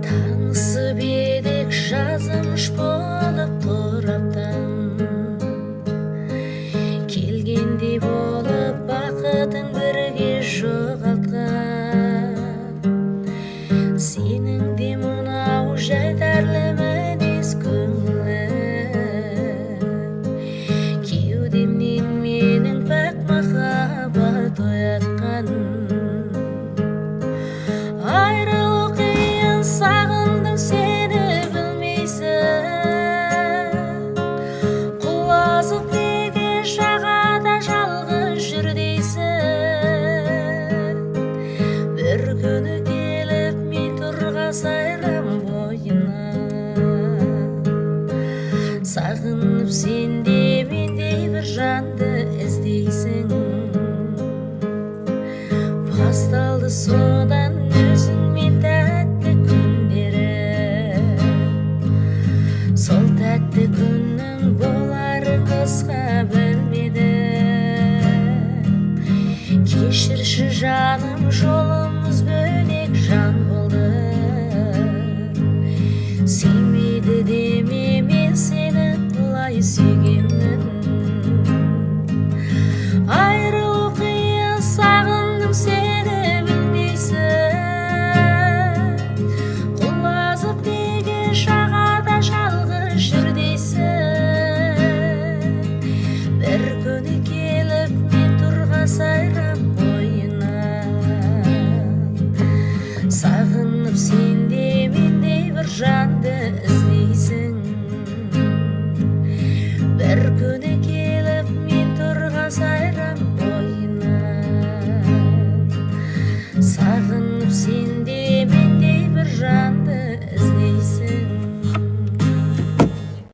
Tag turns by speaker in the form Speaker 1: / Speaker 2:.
Speaker 1: Танысып едік жазымыш болып тораптан, келгендей болып бақытың бірге жоғалтқан. Сенің де мынау жетерлі мінез көңілің, кеудемнен менің пәк махаббат оятқан. Айрылу қиын, сағындым сені білмейсің, құлазып неге жағада жалғыз жүр дейсің. Бір күні келіп мен тұрғасайрам бойына, сағынып сенде мендей бір жанды іздейсің. Басталды содан өзіңмен тәтті күндері, сол тәтті күннің боларын қысқа білмедім. Кешірші жаным, жолымыз бөлек жан болды. Сүймейді деме, мен сені құлай сүйгенмін. Айрылу қиын, сағындым сені білмейсің, құлазып неге жағада жалғыз жүр дейсің. Бір күні келіп мен тұрғасайрам бойына, сағынып сенде мендей бір жанды